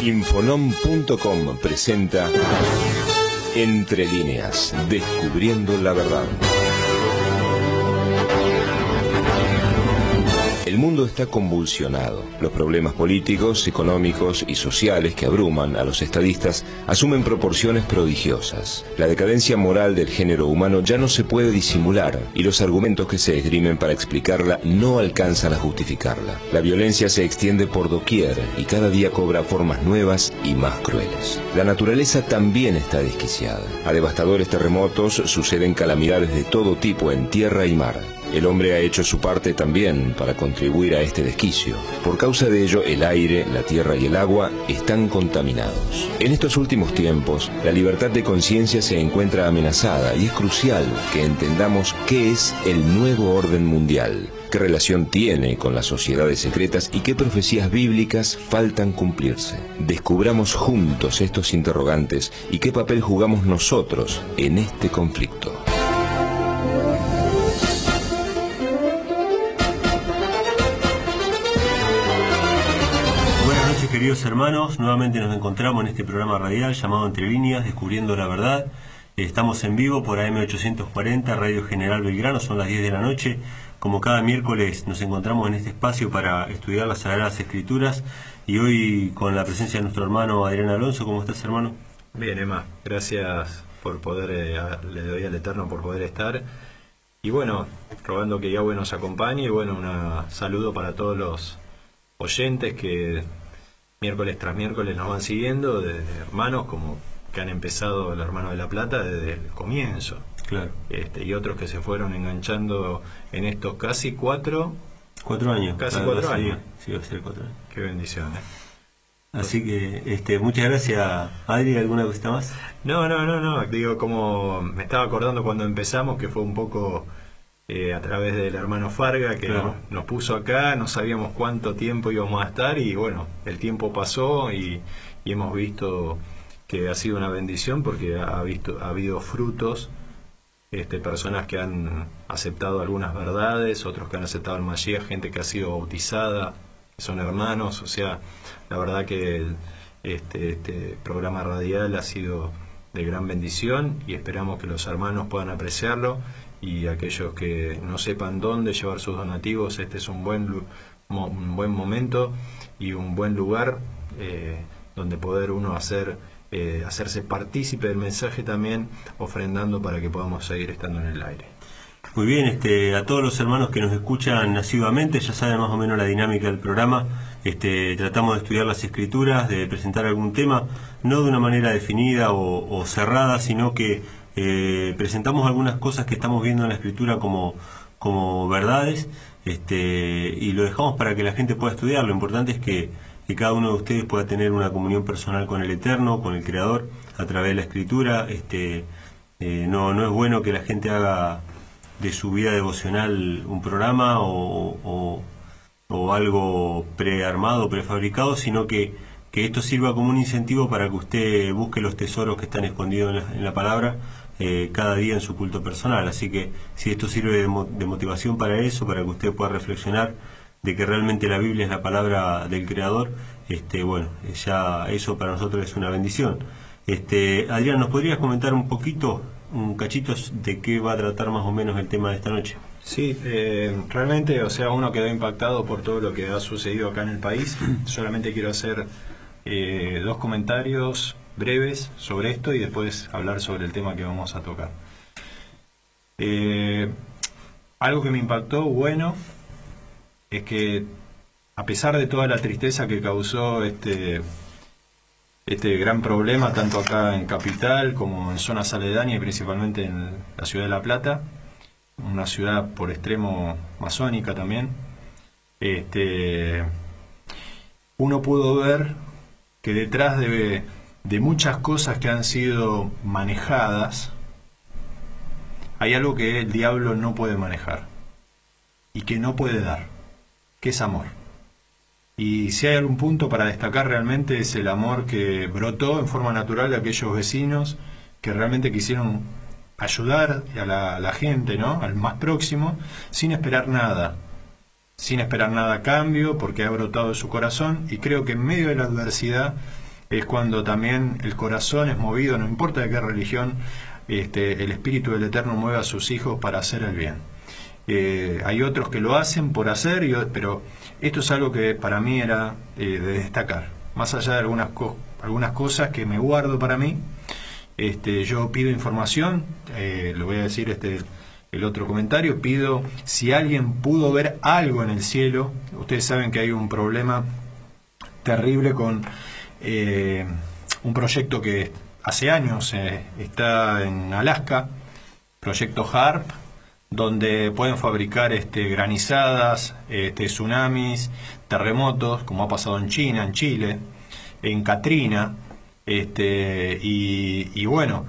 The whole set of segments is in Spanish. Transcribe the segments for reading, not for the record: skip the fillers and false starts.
Infonom.com presenta Entre Líneas, descubriendo la verdad. El mundo está convulsionado. Los problemas políticos, económicos y sociales que abruman a los estadistas asumen proporciones prodigiosas. La decadencia moral del género humano ya no se puede disimular y los argumentos que se esgrimen para explicarla no alcanzan a justificarla. La violencia se extiende por doquier y cada día cobra formas nuevas y más crueles. La naturaleza también está desquiciada. A devastadores terremotos suceden calamidades de todo tipo en tierra y mar. El hombre ha hecho su parte también para contribuir a este desquicio. Por causa de ello, el aire, la tierra y el agua están contaminados. En estos últimos tiempos, la libertad de conciencia se encuentra amenazada y es crucial que entendamos qué es el nuevo orden mundial, qué relación tiene con las sociedades secretas y qué profecías bíblicas faltan cumplirse. Descubramos juntos estos interrogantes y qué papel jugamos nosotros en este conflicto. Queridos hermanos, nuevamente nos encontramos en este programa radial llamado Entre Líneas, descubriendo la verdad. Estamos en vivo por AM840, Radio General Belgrano, son las 10 de la noche. Como cada miércoles nos encontramos en este espacio para estudiar las Sagradas Escrituras y hoy con la presencia de nuestro hermano Adrián Alonso. ¿Cómo estás, hermano? Bien, Emma, gracias por poder, le doy al Eterno por poder estar. Y bueno, rogando que Yahweh nos acompañe y bueno, un saludo para todos los oyentes que miércoles tras miércoles nos van siguiendo, de hermanos como que han empezado el Hermano de la Plata desde el comienzo. Claro. Y otros que se fueron enganchando en estos casi 4 años. Casi 4 años. Sí, va a ser 4 años. Qué bendición, ¿eh? Así que, muchas gracias. Adri, ¿alguna cosita más? No. Digo, como me estaba acordando cuando empezamos, que fue un poco a través del hermano Farga, que claro, nos puso acá, no sabíamos cuánto tiempo íbamos a estar y bueno, el tiempo pasó y hemos visto que ha sido una bendición porque ha habido frutos, personas que han aceptado algunas verdades, otros que han aceptado el Mashiach, gente que ha sido bautizada, que son hermanos. O sea, la verdad que este programa radial ha sido de gran bendición y esperamos que los hermanos puedan apreciarlo. Y aquellos que no sepan dónde llevar sus donativos, este es un buen momento y un buen lugar donde poder uno hacerse partícipe del mensaje también, ofrendando para que podamos seguir estando en el aire. Muy bien, a todos los hermanos que nos escuchan asiduamente, ya saben más o menos la dinámica del programa. Tratamos de estudiar las escrituras, de presentar algún tema, no de una manera definida o cerrada, sino que presentamos algunas cosas que estamos viendo en la escritura como verdades, y lo dejamos para que la gente pueda estudiar. Lo importante es que cada uno de ustedes pueda tener una comunión personal con el Eterno, con el Creador, a través de la escritura. No es bueno que la gente haga de su vida devocional un programa o algo prearmado, prefabricado, sino que esto sirva como un incentivo para que usted busque los tesoros que están escondidos en la palabra cada día en su culto personal. Así que si esto sirve de motivación para eso, para que usted pueda reflexionar de que realmente la Biblia es la palabra del Creador, bueno, ya eso para nosotros es una bendición. Adrián, ¿nos podrías comentar un cachito de qué va a tratar más o menos el tema de esta noche? Sí, realmente, o sea, uno quedó impactado por todo lo que ha sucedido acá en el país. Solamente quiero hacer 2 comentarios breves sobre esto y después hablar sobre el tema que vamos a tocar. Algo que me impactó, bueno, es que a pesar de toda la tristeza que causó este gran problema, tanto acá en Capital como en zonas aledañas y principalmente en la ciudad de La Plata, una ciudad por extremo masónica también, uno pudo ver que detrás de muchas cosas que han sido manejadas, hay algo que el diablo no puede manejar y que no puede dar, que es amor. Y si hay algún punto para destacar realmente es el amor que brotó en forma natural de aquellos vecinos que realmente quisieron ayudar a la gente, ¿no?, al más próximo, sin esperar nada a cambio, porque ha brotado de su corazón. Y creo que en medio de la adversidad es cuando también el corazón es movido, no importa de qué religión, el Espíritu del Eterno mueve a sus hijos para hacer el bien. Hay otros que lo hacen por hacer, pero esto es algo que para mí era de destacar. Más allá de algunas cosas que me guardo para mí, yo pido información, le voy a decir el otro comentario, pido si alguien pudo ver algo en el cielo. Ustedes saben que hay un problema terrible con un proyecto que hace años está en Alaska, proyecto HARP, donde pueden fabricar granizadas, tsunamis, terremotos, como ha pasado en China, en Chile, en Katrina, y bueno,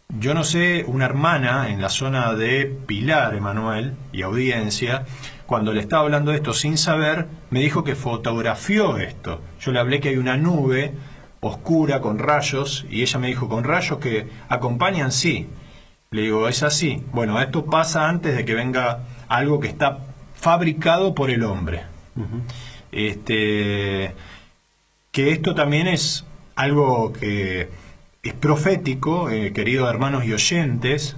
yo no sé, una hermana en la zona de Pilar, Emanuel, y audiencia, cuando le estaba hablando de esto sin saber, me dijo que fotografió esto. Yo le hablé que hay una nube oscura con rayos, y ella me dijo, ¿con rayos que acompañan? Sí. Le digo, es así. Bueno, esto pasa antes de que venga algo que está fabricado por el hombre. Que esto también es algo que es profético, queridos hermanos y oyentes.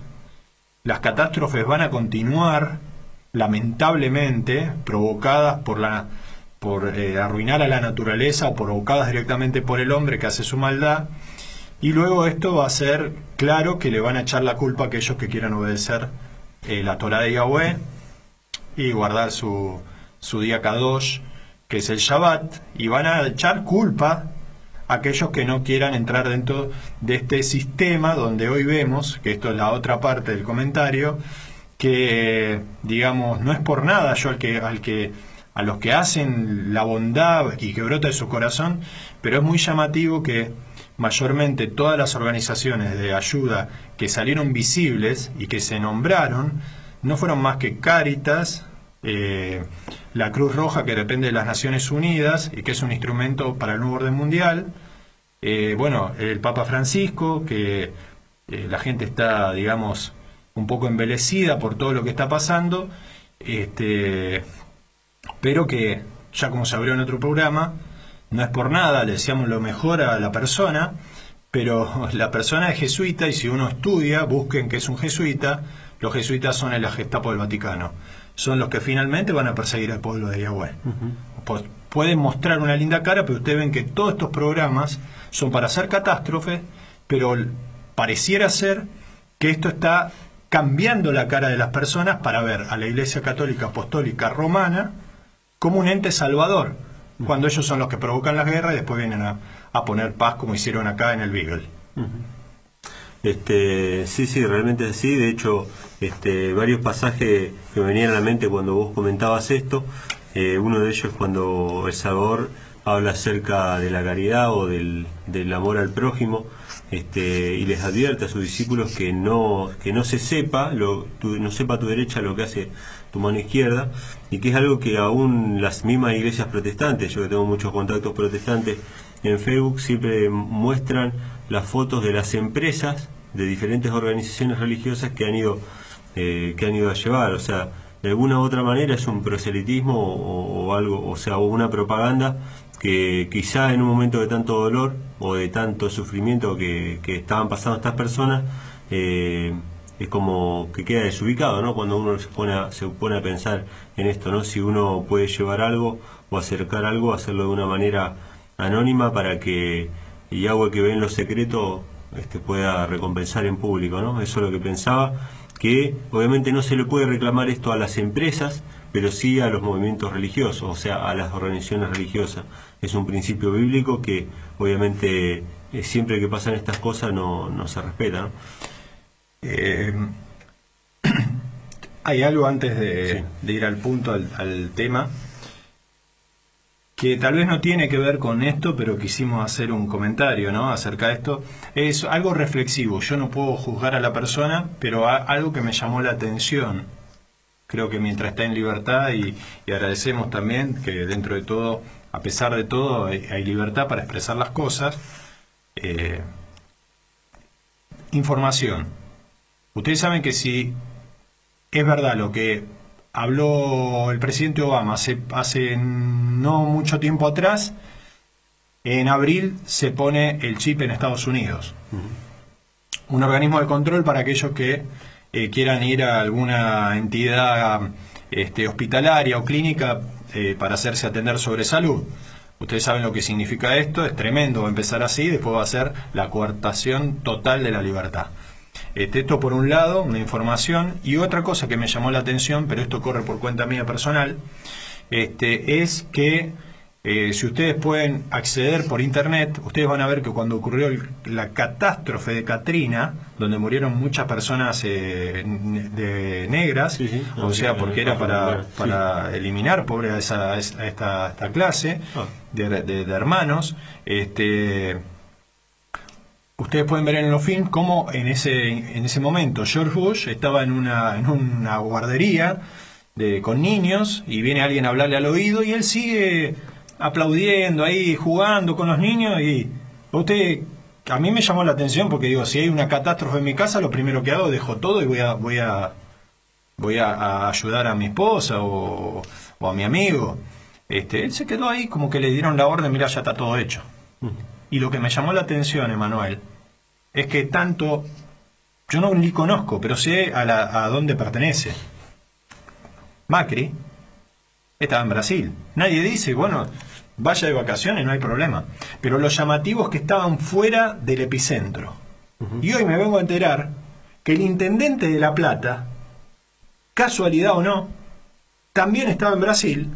Las catástrofes van a continuar, lamentablemente, provocadas por arruinar a la naturaleza, o provocadas directamente por el hombre que hace su maldad. Y luego esto va a ser claro que le van a echar la culpa a aquellos que quieran obedecer la Torá de Yahweh y guardar su día Kadosh, que es el Shabbat, y van a echar culpa a aquellos que no quieran entrar dentro de este sistema donde hoy vemos, que esto es la otra parte del comentario, que digamos, no es por nada yo a los que hacen la bondad y que brota de su corazón, pero es muy llamativo que mayormente todas las organizaciones de ayuda que salieron visibles y que se nombraron no fueron más que Cáritas, la Cruz Roja, que depende de las Naciones Unidas y que es un instrumento para el nuevo orden mundial, bueno, el Papa Francisco, que la gente está, digamos, un poco embelecida por todo lo que está pasando, pero que, ya como se abrió en otro programa, no es por nada, le deseamos lo mejor a la persona, pero la persona es jesuita, y si uno estudia, busquen qué es un jesuita. Los jesuitas son el Gestapo del Vaticano, son los que finalmente van a perseguir al pueblo de Yahweh. Pues pueden mostrar una linda cara, pero ustedes ven que todos estos programas son para hacer catástrofes, pero pareciera ser que esto está cambiando la cara de las personas para ver a la Iglesia Católica Apostólica Romana como un ente salvador, cuando ellos son los que provocan la guerra y después vienen a poner paz, como hicieron acá en el Beagle. Sí, realmente es así. De hecho, varios pasajes que me venían a la mente cuando vos comentabas esto, uno de ellos es cuando El Salvador habla acerca de la caridad o del amor al prójimo, y les advierte a sus discípulos que no se sepa, no sepa tu derecha lo que hace tu mano izquierda, y que es algo que aún las mismas iglesias protestantes, yo que tengo muchos contactos protestantes en Facebook, siempre muestran las fotos de las empresas de diferentes organizaciones religiosas que han ido a llevar. O sea, de alguna u otra manera es un proselitismo o algo, o sea, o una propaganda que quizá en un momento de tanto dolor o de tanto sufrimiento que estaban pasando estas personas, es como que queda desubicado, ¿no? Cuando uno se pone a pensar en esto, ¿no? Si uno puede llevar algo o acercar algo, hacerlo de una manera anónima para que Yahweh, que ve en lo secreto, pueda recompensar en público, ¿no? Eso es lo que pensaba, que obviamente no se le puede reclamar esto a las empresas, pero sí a los movimientos religiosos, o sea, a las organizaciones religiosas. Es un principio bíblico que obviamente siempre que pasan estas cosas no se respeta, ¿no? Hay algo antes de ir al punto, al tema, que tal vez no tiene que ver con esto, pero quisimos hacer un comentario, ¿no?, acerca de esto. Es algo reflexivo. Yo no puedo juzgar a la persona, pero algo que me llamó la atención. Creo que mientras está en libertad, y agradecemos también que dentro de todo, a pesar de todo, hay libertad para expresar las cosas. Información. Ustedes saben que si es verdad lo que habló el presidente Obama hace no mucho tiempo atrás, en abril se pone el chip en Estados Unidos. Un organismo de control para aquellos que quieran ir a alguna entidad hospitalaria o clínica para hacerse atender sobre salud. Ustedes saben lo que significa esto, es tremendo, va a empezar así, después va a ser la coartación total de la libertad. Esto por un lado, una información, y otra cosa que me llamó la atención, pero esto corre por cuenta mía personal, es que si ustedes pueden acceder por internet, ustedes van a ver que cuando ocurrió la catástrofe de Katrina, donde murieron muchas personas negras, sí, o sea, porque era para eliminar, pobre, a esta clase de hermanos, ustedes pueden ver en los films cómo en ese momento George Bush estaba en una guardería con niños, y viene alguien a hablarle al oído y él sigue aplaudiendo ahí, jugando con los niños. Y a mí me llamó la atención porque digo, si hay una catástrofe en mi casa, lo primero que hago, dejo todo y voy a ayudar a mi esposa o a mi amigo. Él se quedó ahí como que le dieron la orden, mira, ya está todo hecho. Y lo que me llamó la atención, Emanuel, es que tanto, yo no ni conozco, pero sé a dónde pertenece. Macri estaba en Brasil. Nadie dice, bueno, vaya de vacaciones, no hay problema. Pero lo llamativo es que estaban fuera del epicentro. Y hoy me vengo a enterar que el intendente de La Plata, casualidad o no, también estaba en Brasil.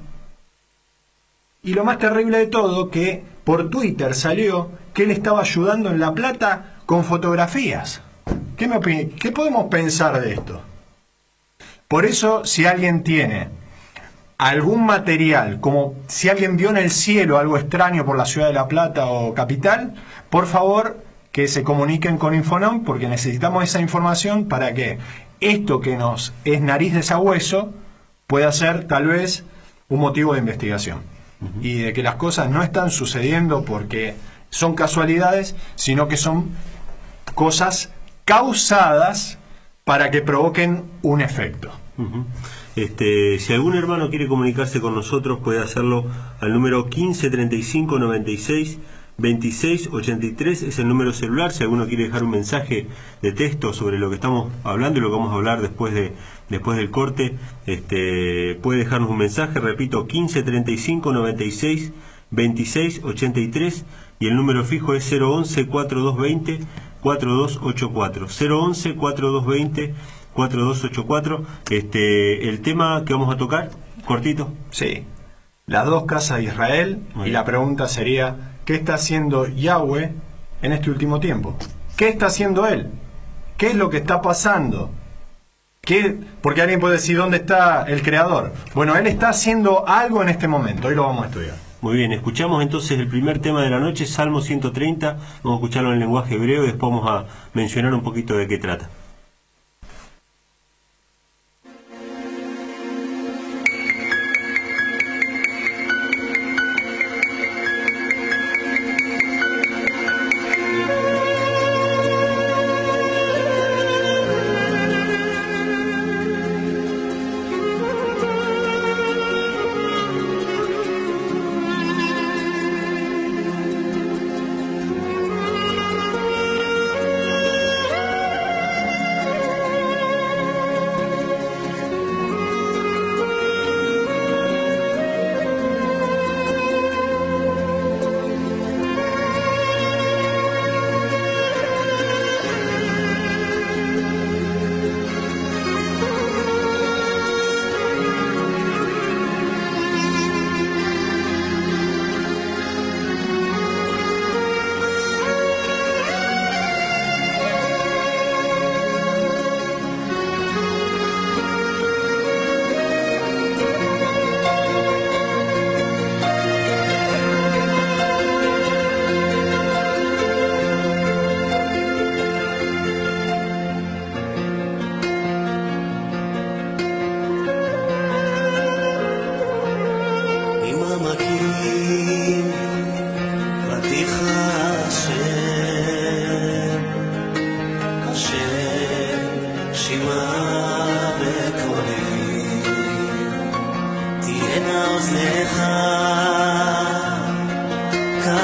Y lo más terrible de todo, que por Twitter salió que él estaba ayudando en La Plata con fotografías. ¿Qué podemos pensar de esto? Por eso, si alguien tiene algún material, como si alguien vio en el cielo algo extraño por la ciudad de La Plata o capital, por favor que se comuniquen con Infonom, porque necesitamos esa información para que esto que nos es nariz de sabueso pueda ser tal vez un motivo de investigación. Y de que las cosas no están sucediendo porque son casualidades, sino que son cosas causadas para que provoquen un efecto. Si algún hermano quiere comunicarse con nosotros, puede hacerlo al número 15 35 96 26 83, es el número celular. Si alguno quiere dejar un mensaje de texto sobre lo que estamos hablando y lo que vamos a hablar después del corte, puede dejarnos un mensaje, repito, 15 35 96 26 83, y el número fijo es 011 4220 4284, 011 4220 4284. El tema que vamos a tocar, cortito. Sí, las dos casas de Israel. Y la pregunta sería, ¿qué está haciendo Yahweh en este último tiempo? ¿Qué está haciendo Él? ¿Qué es lo que está pasando? Porque alguien puede decir, ¿dónde está el Creador? Bueno, Él está haciendo algo en este momento. Hoy lo vamos a estudiar. Muy bien, escuchamos entonces el primer tema de la noche, Salmo 130. Vamos a escucharlo en lenguaje hebreo y después vamos a mencionar un poquito de qué trata.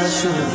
Should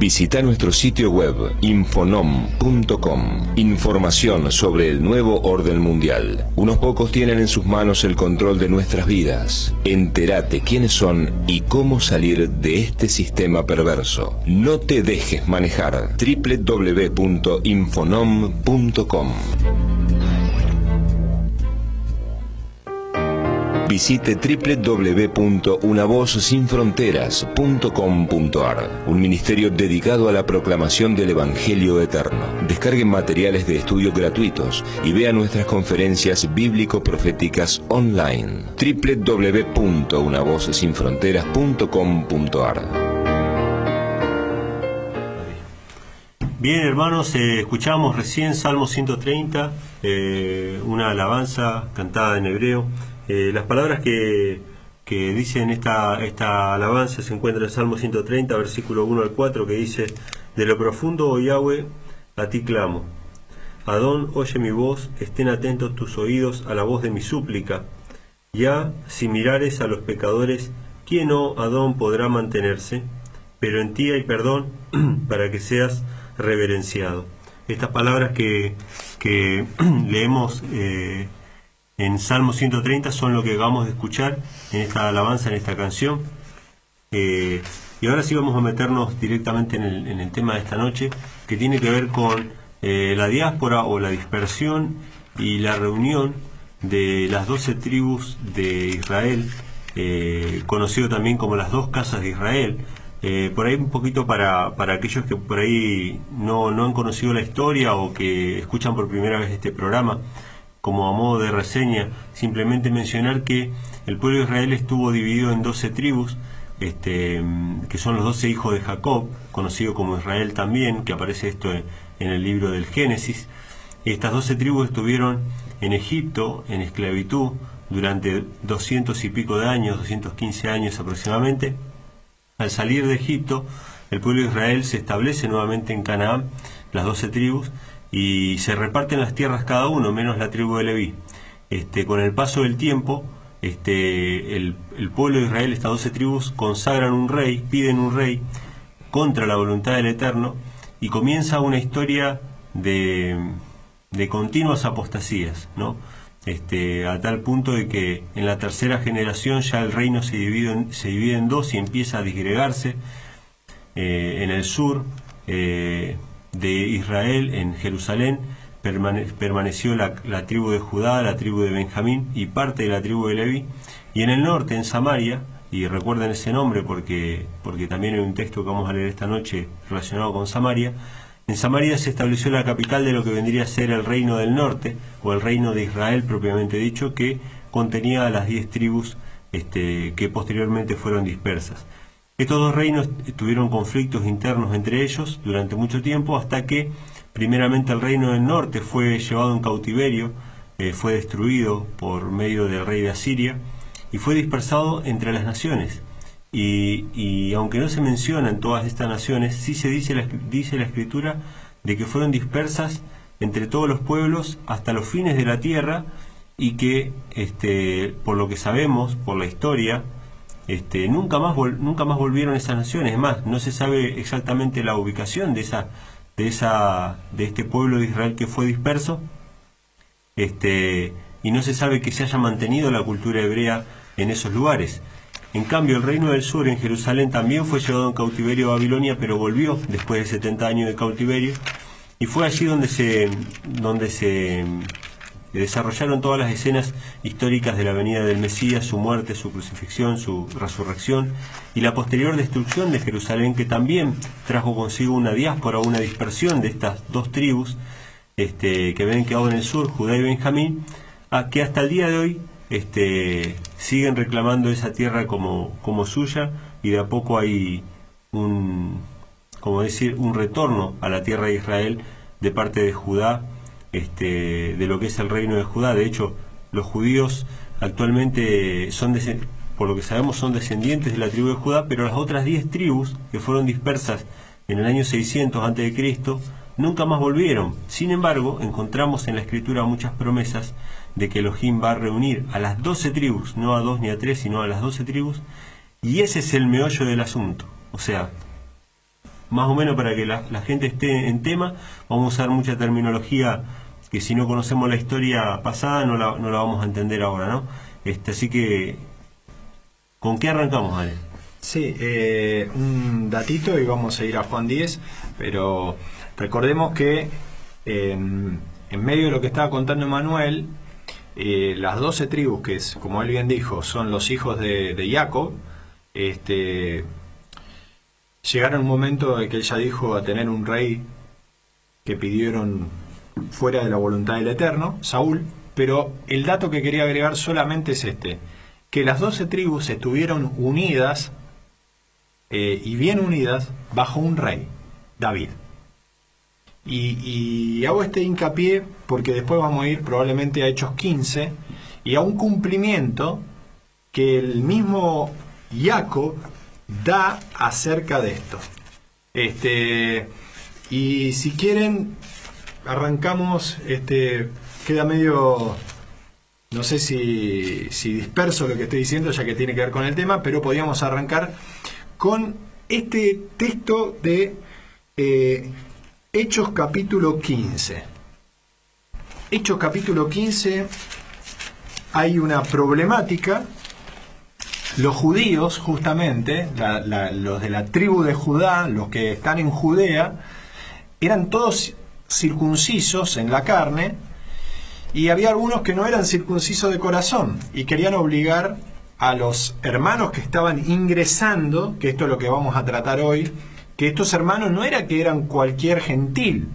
Visita nuestro sitio web infonom.com. Información sobre el nuevo orden mundial. Unos pocos tienen en sus manos el control de nuestras vidas. Entérate quiénes son y cómo salir de este sistema perverso. No te dejes manejar. www.infonom.com. Visite www.unavozsinfronteras.com.ar, un ministerio dedicado a la proclamación del Evangelio eterno. Descargue materiales de estudio gratuitos y vea nuestras conferencias bíblico-proféticas online. www.unavozsinfronteras.com.ar. Bien, hermanos, escuchamos recién Salmo 130, una alabanza cantada en hebreo. Las palabras que dicen esta alabanza se encuentran en Salmo 130, versículo 1 al 4, que dice: de lo profundo, oh Yahweh, a ti clamo. Adón, oye mi voz, estén atentos tus oídos a la voz de mi súplica. Ya, si mirares a los pecadores, ¿quién, oh Adón, podrá mantenerse? Pero en ti hay perdón para que seas reverenciado. Estas palabras que leemos en Salmo 130 son lo que acabamos de escuchar en esta alabanza, en esta canción. Y ahora sí vamos a meternos directamente en el tema de esta noche, que tiene que ver con la diáspora o la dispersión y la reunión de las 12 tribus de Israel, conocido también como las 2 casas de Israel. Por ahí un poquito para aquellos que por ahí no han conocido la historia o que escuchan por primera vez este programa, como a modo de reseña, simplemente mencionar que el pueblo de Israel estuvo dividido en 12 tribus, que son los 12 hijos de Jacob, conocido como Israel también, que aparece esto en el libro del Génesis. Estas 12 tribus estuvieron en Egipto, en esclavitud, durante 200 y pico de años, 215 años aproximadamente. Al salir de Egipto, el pueblo de Israel se establece nuevamente en Canaán, las 12 tribus, y se reparten las tierras cada uno, menos la tribu de Leví. Con el paso del tiempo, el pueblo de Israel, estas 12 tribus, consagran un rey, piden un rey contra la voluntad del Eterno, y comienza una historia de continuas apostasías, ¿no? A tal punto de que en la tercera generación ya el reino se divide en dos y empieza a disgregarse. En el sur, de Israel en Jerusalén permaneció la tribu de Judá, la tribu de Benjamín y parte de la tribu de Leví, y en el norte, en Samaria, y recuerden ese nombre porque también hay un texto que vamos a leer esta noche relacionado con Samaria. En Samaria se estableció la capital de lo que vendría a ser el reino del norte, o el reino de Israel propiamente dicho, que contenía a las 10 tribus que posteriormente fueron dispersas. Estos dos reinos tuvieron conflictos internos entre ellos durante mucho tiempo, hasta que primeramente el reino del norte fue llevado en cautiverio, fue destruido por medio del rey de Asiria y fue dispersado entre las naciones. Y aunque no se mencionan todas estas naciones, sí se dice la Escritura de que fueron dispersas entre todos los pueblos hasta los fines de la tierra, y que por lo que sabemos, por la historia, nunca más volvieron esas naciones. Es más, no se sabe exactamente la ubicación de este pueblo de Israel que fue disperso, y no se sabe que se haya mantenido la cultura hebrea en esos lugares. En cambio, el reino del sur en Jerusalén también fue llevado en cautiverio a Babilonia, pero volvió después de 70 años de cautiverio, y fue allí donde se desarrollaron todas las escenas históricas de la venida del Mesías, su muerte, su crucifixión, su resurrección y la posterior destrucción de Jerusalén, que también trajo consigo una diáspora, una dispersión de estas dos tribus que habían quedado en el sur, Judá y Benjamín, que hasta el día de hoy siguen reclamando esa tierra como suya, y de a poco hay un retorno a la tierra de Israel de parte de Judá, de lo que es el reino de Judá. De hecho, los judíos actualmente por lo que sabemos son descendientes de la tribu de Judá, pero las otras 10 tribus que fueron dispersas en el año 600 a.C. nunca más volvieron. Sin embargo, encontramos en la Escritura muchas promesas de que Elohim va a reunir a las 12 tribus, no a 2 ni a 3, sino a las 12 tribus, y ese es el meollo del asunto. O sea, más o menos para que la gente esté en tema, vamos a usar mucha terminología que si no conocemos la historia pasada no la vamos a entender ahora, ¿no? Así que, ¿con qué arrancamos, Ale? Sí, un datito y vamos a ir a Juan 10, pero recordemos que en medio de lo que estaba contando Manuel, las 12 tribus, que es, como él bien dijo, son los hijos de Jacob, llegaron un momento en que él ya dijo a tener un rey que pidieron fuera de la voluntad del Eterno, Saúl, pero el dato que quería agregar solamente es que las 12 tribus estuvieron unidas y bien unidas bajo un rey, David. Y hago este hincapié porque después vamos a ir probablemente a Hechos 15 y a un cumplimiento que el mismo Jacob da acerca de esto. Y si quieren, arrancamos, queda medio, no sé si disperso lo que estoy diciendo, ya que tiene que ver con el tema, pero podríamos arrancar con este texto de Hechos capítulo 15. Hechos capítulo 15, hay una problemática. Los judíos, justamente, los de la tribu de Judá, los que están en Judea, eran todos circuncisos en la carne, y había algunos que no eran circuncisos de corazón y querían obligar a los hermanos que estaban ingresando, que esto es lo que vamos a tratar hoy, que estos hermanos no era que eran cualquier gentil,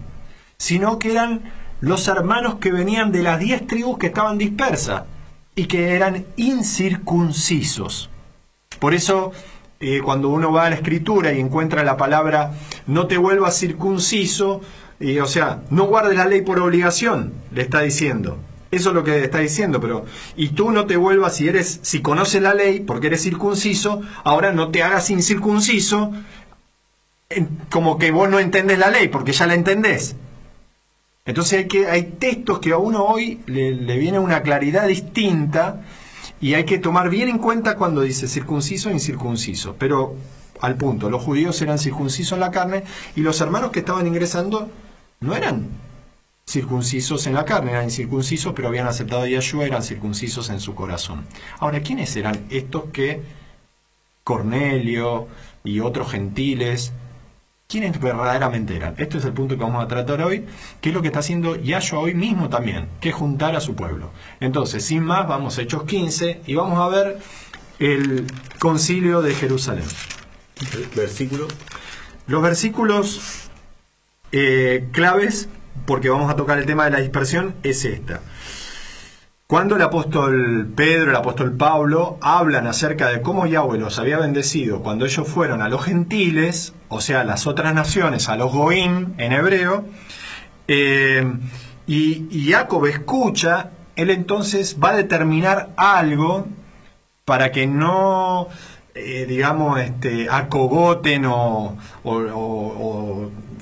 sino que eran los hermanos que venían de las 10 tribus que estaban dispersas y que eran incircuncisos. Por eso, cuando uno va a la Escritura y encuentra la palabra no te vuelvas circunciso, o sea, no guardes la ley por obligación, le está diciendo. Eso es lo que le está diciendo, pero y tú no te vuelvas, si conoces la ley, porque eres circunciso, ahora no te hagas incircunciso, como que vos no entendés la ley, porque ya la entendés. Entonces hay textos que a uno hoy le viene una claridad distinta, y hay que tomar bien en cuenta cuando dice circunciso e incircunciso. Pero al punto, los judíos eran circuncisos en la carne, y los hermanos que estaban ingresando no eran circuncisos en la carne, eran incircuncisos, pero habían aceptado a Yahshua, eran circuncisos en su corazón. Ahora, ¿quiénes eran estos que Cornelio y otros gentiles quiénes verdaderamente eran. Esto es el punto que vamos a tratar hoy, que es lo que está haciendo Yahshua hoy mismo también, que es juntar a su pueblo. Entonces, sin más, vamos a Hechos 15 y vamos a ver el concilio de Jerusalén. Versículo. Los versículos claves, porque vamos a tocar el tema de la dispersión, es esta. Cuando el apóstol Pedro, el apóstol Pablo hablan acerca de cómo Yahweh los había bendecido cuando ellos fueron a los gentiles, o sea, a las otras naciones, a los goim en hebreo, y Jacob escucha, él entonces va a determinar algo para que no, digamos, acogoten o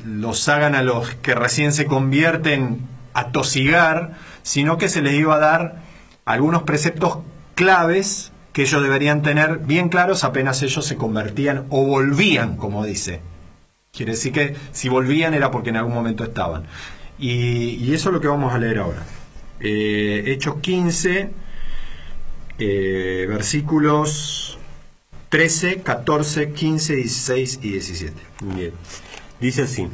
los hagan a los que recién se convierten a tosigar, sino que se les iba a dar algunos preceptos claves que ellos deberían tener bien claros apenas ellos se convertían o volvían, como dice. Quiere decir que si volvían era porque en algún momento estaban. Y eso es lo que vamos a leer ahora. Hechos 15, versículos 13, 14, 15, 16 y 17. Bien. Dice así: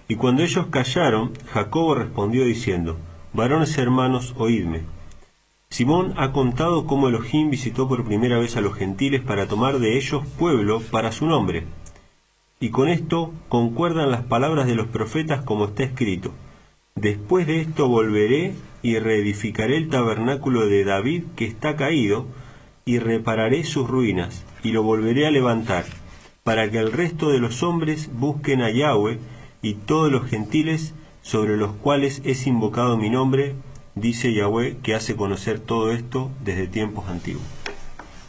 y cuando ellos callaron, Jacobo respondió diciendo: varones hermanos, oídme. Simón ha contado cómo Elohim visitó por primera vez a los gentiles para tomar de ellos pueblo para su nombre. Y con esto concuerdan las palabras de los profetas como está escrito: después de esto volveré y reedificaré el tabernáculo de David que está caído, y repararé sus ruinas, y lo volveré a levantar, para que el resto de los hombres busquen a Yahweh, y todos los gentiles sobre los cuales es invocado mi nombre, dice Yahweh, que hace conocer todo esto desde tiempos antiguos.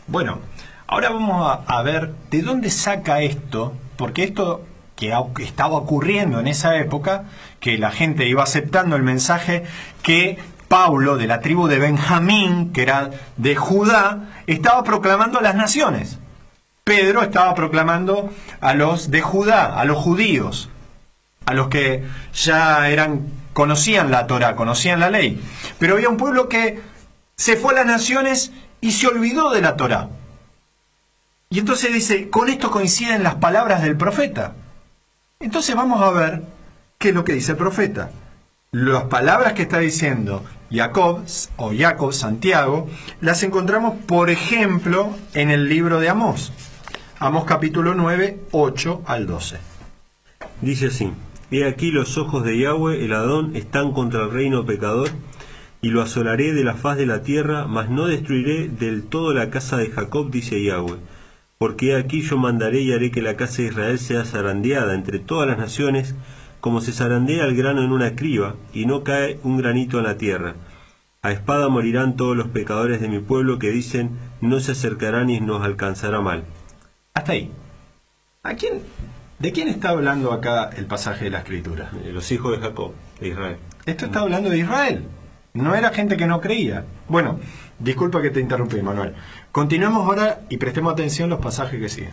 Bueno, ahora vamos a ver de dónde saca esto, porque esto que estaba ocurriendo en esa época, que la gente iba aceptando el mensaje que Pablo, de la tribu de Benjamín, que era de Judá, estaba proclamando a las naciones. Pedro estaba proclamando a los de Judá, a los judíos, a los que ya conocían la Torá, conocían la ley. Pero había un pueblo que se fue a las naciones y se olvidó de la Torá. Y entonces dice, con esto coinciden las palabras del profeta. Entonces vamos a ver qué es lo que dice el profeta. Las palabras que está diciendo Jacob, Santiago, las encontramos, por ejemplo, en el libro de Amós. Amós capítulo 9, 8 al 12. Dice así: he aquí los ojos de Yahweh, el Adón, están contra el reino pecador, y lo asolaré de la faz de la tierra, mas no destruiré del todo la casa de Jacob, dice Yahweh. Porque he aquí yo mandaré y haré que la casa de Israel sea zarandeada entre todas las naciones, como se zarandea el grano en una criba, y no cae un granito en la tierra. A espada morirán todos los pecadores de mi pueblo que dicen, no se acercarán y nos alcanzará mal. Hasta ahí. ¿De quién está hablando acá el pasaje de la Escritura? Los hijos de Jacob, de Israel. Esto está hablando de Israel. No era gente que no creía. Bueno, disculpa que te interrumpí, Manuel. Continuemos ahora y prestemos atención a los pasajes que siguen.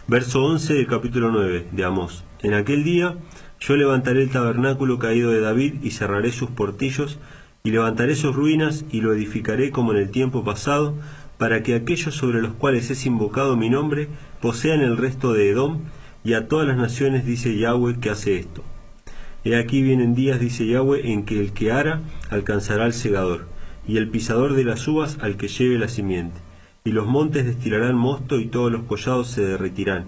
Verso 11 del capítulo 9 de Amós. En aquel día yo levantaré el tabernáculo caído de David y cerraré sus portillos, y levantaré sus ruinas y lo edificaré como en el tiempo pasado, para que aquellos sobre los cuales es invocado mi nombre posean el resto de Edom, y a todas las naciones, dice Yahweh, que hace esto. He aquí vienen días, dice Yahweh, en que el que ara alcanzará al segador, y el pisador de las uvas al que lleve la simiente. Y los montes destilarán mosto, y todos los collados se derretirán.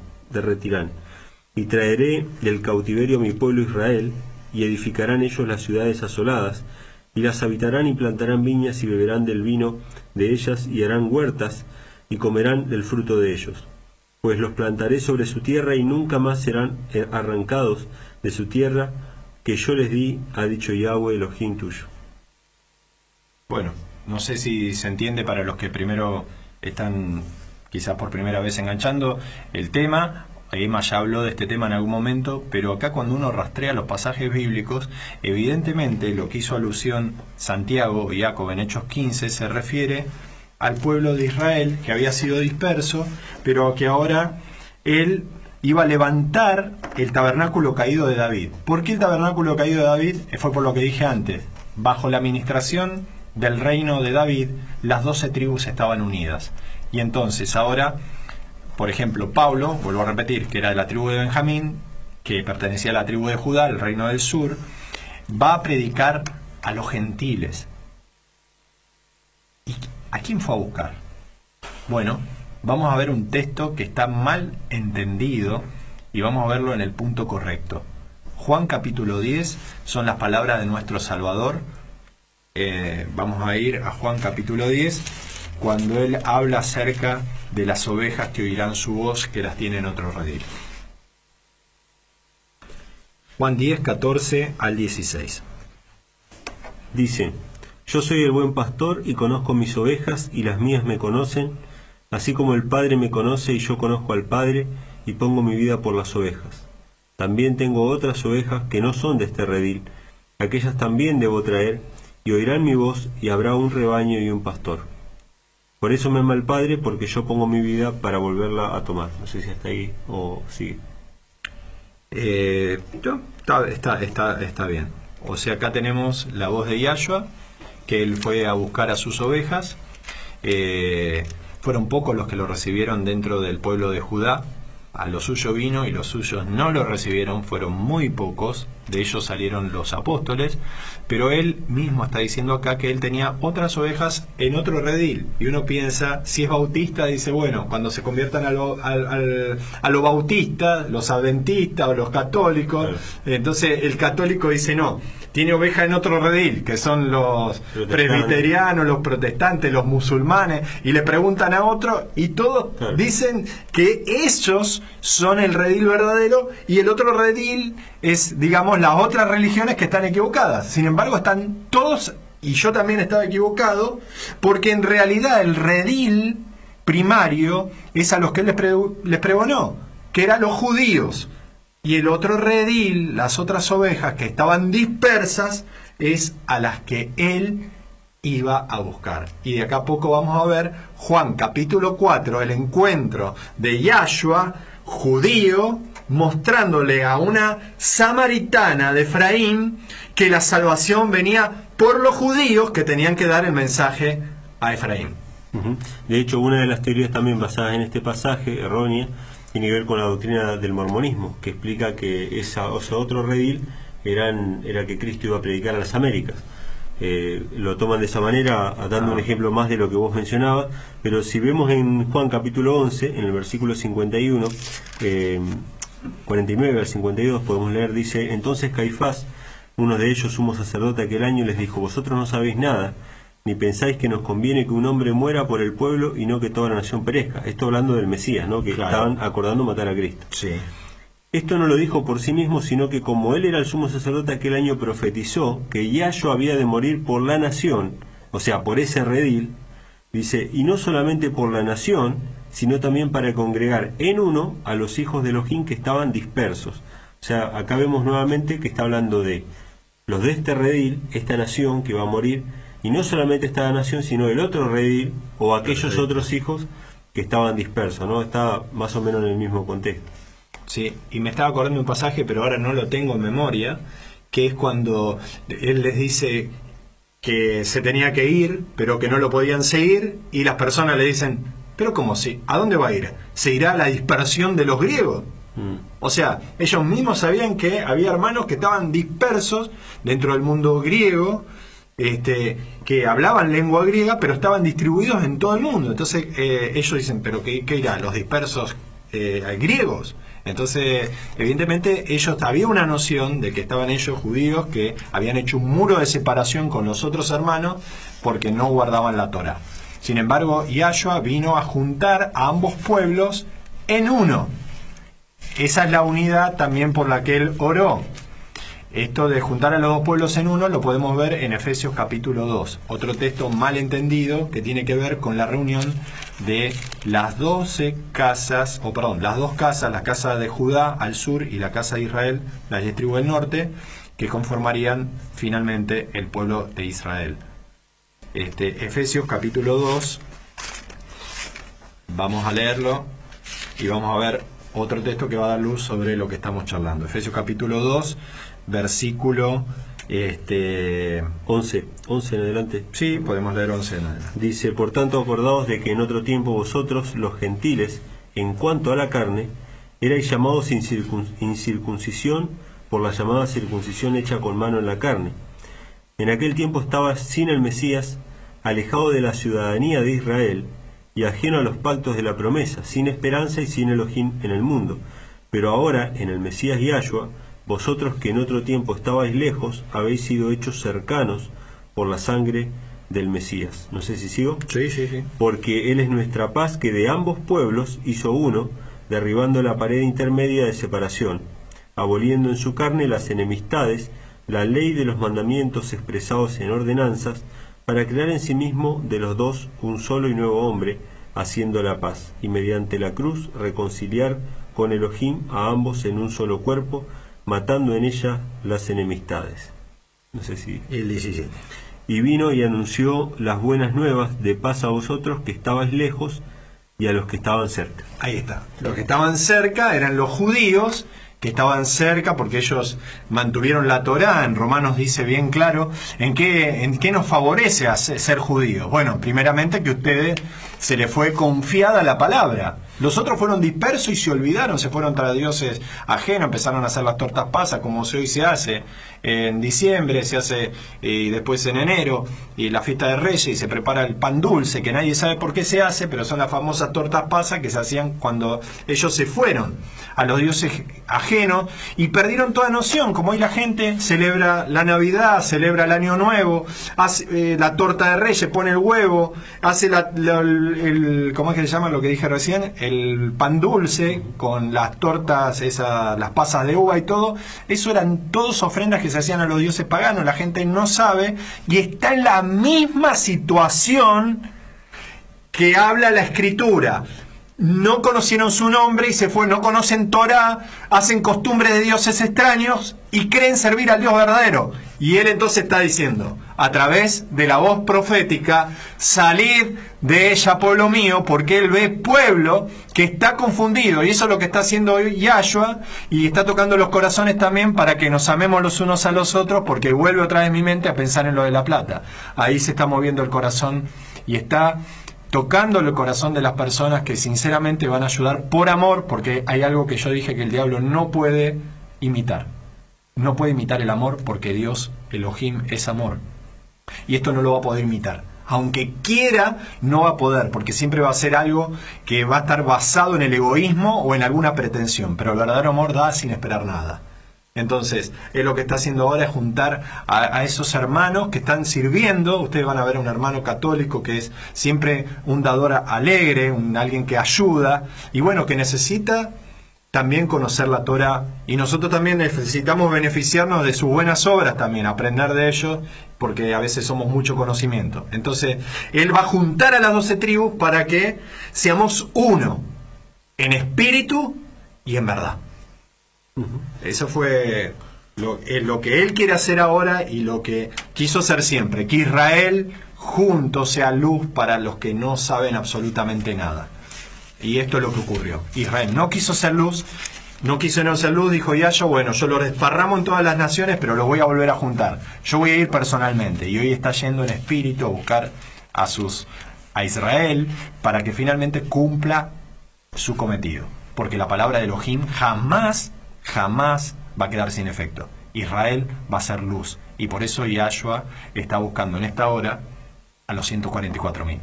Y traeré del cautiverio a mi pueblo Israel, y edificarán ellos las ciudades asoladas, y las habitarán y plantarán viñas y beberán del vino de ellas, y harán huertas, y comerán del fruto de ellos. Pues los plantaré sobre su tierra, y nunca más serán arrancados de su tierra, que yo les di, ha dicho Yahweh, Elohim tuyo. Bueno, no sé si se entiende para los que primero están quizás por primera vez enganchando el tema. Emma ya habló de este tema en algún momento, pero acá cuando uno rastrea los pasajes bíblicos, evidentemente lo que hizo alusión Santiago y Jacob en Hechos 15 se refiere al pueblo de Israel que había sido disperso, pero que ahora él iba a levantar el tabernáculo caído de David. ¿Por qué el tabernáculo caído de David? Fue por lo que dije antes. Bajo la administración del reino de David, las 12 tribus estaban unidas. Y entonces ahora, por ejemplo, Pablo, vuelvo a repetir, que era de la tribu de Benjamín, que pertenecía a la tribu de Judá, el reino del sur, va a predicar a los gentiles. ¿Y a quién fue a buscar? Bueno, vamos a ver un texto que está mal entendido y vamos a verlo en el punto correcto. Juan capítulo 10 son las palabras de nuestro Salvador. Vamos a ir a Juan capítulo 10 cuando él habla acerca de las ovejas que oirán su voz, que las tienen otro redil. Juan 10, 14 al 16. Dice: Yo soy el buen pastor y conozco mis ovejas y las mías me conocen, así como el Padre me conoce y yo conozco al Padre y pongo mi vida por las ovejas. También tengo otras ovejas que no son de este redil, aquellas también debo traer, y oirán mi voz, y habrá un rebaño y un pastor. Por eso me ama el Padre, porque yo pongo mi vida para volverla a tomar. No sé si hasta ahí o sigue. Está bien. O sea, acá tenemos la voz de Yahshua, que él fue a buscar a sus ovejas. Fueron pocos los que lo recibieron dentro del pueblo de Judá. A lo suyo vino y los suyos no lo recibieron, fueron muy pocos, de ellos salieron los apóstoles, pero él mismo está diciendo acá que él tenía otras ovejas en otro redil, y uno piensa, si es bautista, dice, bueno, cuando se conviertan a lo bautista, los adventistas o los católicos, claro. Entonces el católico dice, no, tiene oveja en otro redil, que son los presbiterianos, los protestantes, los musulmanes, y le preguntan a otro, y todos claro. Dicen que ellos son el redil verdadero, y el otro redil es, digamos, las otras religiones que están equivocadas. Sin embargo, están todos, y yo también estaba equivocado, porque en realidad el redil primario es a los que él les pregonó, que eran los judíos. Y el otro redil, las otras ovejas que estaban dispersas, es a las que él iba a buscar. Y de acá a poco vamos a ver Juan capítulo 4, el encuentro de Yahshua, judío, mostrándole a una samaritana de Efraín que la salvación venía por los judíos que tenían que dar el mensaje a Efraín. De hecho, una de las teorías también basadas en este pasaje, errónea, tiene que ver con la doctrina del mormonismo, que explica que otro redil era que Cristo iba a predicar a las Américas. Lo toman de esa manera, dando un ejemplo más de lo que vos mencionabas, pero si vemos en Juan capítulo 11, en el versículo 51, 49 al 52, podemos leer, dice: Entonces Caifás, uno de ellos, sumo sacerdote aquel año, les dijo: Vosotros no sabéis nada, ni pensáis que nos conviene que un hombre muera por el pueblo y no que toda la nación perezca. Esto hablando del Mesías, ¿no? Que claro. Estaban acordando matar a Cristo. Sí. Esto no lo dijo por sí mismo, sino que como él era el sumo sacerdote aquel año, profetizó que Yahshua había de morir por la nación, o sea, por ese redil, dice, y no solamente por la nación, sino también para congregar en uno a los hijos de Elohim que estaban dispersos. O sea, acá vemos nuevamente que está hablando de los de este redil, esta nación que va a morir, y no solamente esta nación, sino el otro redil, o aquellos otros hijos que estaban dispersos, ¿no? Está más o menos en el mismo contexto. Sí, y me estaba acordando un pasaje, pero ahora no lo tengo en memoria, que es cuando él les dice que se tenía que ir, pero que no lo podían seguir, y las personas le dicen, pero ¿cómo sí? ¿A dónde va a ir? ¿Se irá a la dispersión de los griegos? O sea, ellos mismos sabían que había hermanos que estaban dispersos dentro del mundo griego, que hablaban lengua griega, pero estaban distribuidos en todo el mundo. Entonces ellos dicen, pero ¿qué irá? ¿Los dispersos griegos? Entonces, evidentemente, había una noción de que estaban ellos judíos que habían hecho un muro de separación con los otros hermanos porque no guardaban la Torá. Sin embargo, Yahshua vino a juntar a ambos pueblos en uno. Esa es la unidad también por la que él oró. Esto de juntar a los dos pueblos en uno lo podemos ver en Efesios capítulo 2. Otro texto mal entendido que tiene que ver con la reunión de las 12 casas, las dos casas, la casa de Judá al sur y la casa de Israel, la 10 tribus del norte, que conformarían finalmente el pueblo de Israel. Efesios capítulo 2, vamos a leerlo y vamos a ver otro texto que va a dar luz sobre lo que estamos charlando. Efesios capítulo 2, versículo 11 en adelante. Sí, podemos leer 11 en adelante. Dice: Por tanto, acordaos de que en otro tiempo vosotros, los gentiles, en cuanto a la carne, erais llamados incircuncisión por la llamada circuncisión hecha con mano en la carne. En aquel tiempo estabas sin el Mesías, alejado de la ciudadanía de Israel y ajeno a los pactos de la promesa, sin esperanza y sin Elohim en el mundo. Pero ahora, en el Mesías Yahshua, vosotros que en otro tiempo estabais lejos, habéis sido hechos cercanos por la sangre del Mesías. No sé si sigo. Sí. Porque Él es nuestra paz, que de ambos pueblos hizo uno, derribando la pared intermedia de separación, aboliendo en su carne las enemistades, la ley de los mandamientos expresados en ordenanzas, para crear en sí mismo de los dos un solo y nuevo hombre, haciendo la paz, y mediante la cruz reconciliar con Elohim a ambos en un solo cuerpo, matando en ella las enemistades. No sé si... El 17. Y vino y anunció las buenas nuevas de paz a vosotros que estabais lejos y a los que estaban cerca. Ahí está. Los que estaban cerca eran los judíos, que estaban cerca porque ellos mantuvieron la Torá. En Romanos dice bien claro en qué nos favorece ser judíos. Bueno, primeramente que a ustedes se les fue confiada la palabra. Los otros fueron dispersos y se olvidaron, se fueron tras dioses ajenos, empezaron a hacer las tortas pasas como hoy se hace en diciembre, se hace y después en enero, y la fiesta de Reyes, y se prepara el pan dulce, que nadie sabe por qué se hace, pero son las famosas tortas pasas que se hacían cuando ellos se fueron a los dioses ajenos y perdieron toda noción. Como hoy la gente celebra la Navidad, celebra el Año Nuevo, hace la torta de Reyes, pone el huevo, hace ¿cómo es que se llama lo que dije recién? El pan dulce con las tortas, las pasas de uva y todo. Eso eran todos ofrendas que se hacían a los dioses paganos. La gente no sabe y está en la misma situación que habla la Escritura. No conocieron su nombre y se fue, no conocen Torah, hacen costumbres de dioses extraños y creen servir al Dios verdadero. Y él entonces está diciendo, a través de la voz profética, salid de ella, pueblo mío, porque él ve pueblo que está confundido. Y eso es lo que está haciendo hoy Yahshua, y está tocando los corazones también para que nos amemos los unos a los otros, porque vuelve otra vez mi mente a pensar en lo de la plata. Ahí se está moviendo el corazón y está tocando el corazón de las personas que sinceramente van a ayudar por amor, porque hay algo que yo dije que el diablo no puede imitar. No puede imitar el amor porque Dios, Elohim, es amor. Y esto no lo va a poder imitar. Aunque quiera, no va a poder, porque siempre va a ser algo que va a estar basado en el egoísmo o en alguna pretensión. Pero el verdadero amor da sin esperar nada. Entonces, él lo que está haciendo ahora es juntar a esos hermanos que están sirviendo. Ustedes van a ver a un hermano católico que es siempre un dador alegre, alguien que ayuda, y bueno, que necesita también conocer la Torah. Y nosotros también necesitamos beneficiarnos de sus buenas obras también, aprender de ellos, porque a veces somos mucho conocimiento. Entonces, él va a juntar a las 12 tribus para que seamos uno, en espíritu y en verdad. Eso fue lo que él quiere hacer ahora y lo que quiso hacer siempre, que Israel junto sea luz para los que no saben absolutamente nada. Y esto es lo que ocurrió. Israel no quiso ser luz, no ser luz, dijo Yahshua, bueno, yo lo desparramo en todas las naciones, pero los voy a volver a juntar. Yo voy a ir personalmente, y hoy está yendo en espíritu a buscar a Israel para que finalmente cumpla su cometido. Porque la palabra de Elohim jamás va a quedar sin efecto. Israel va a ser luz. Y por eso Yahshua está buscando en esta hora a los 144.000.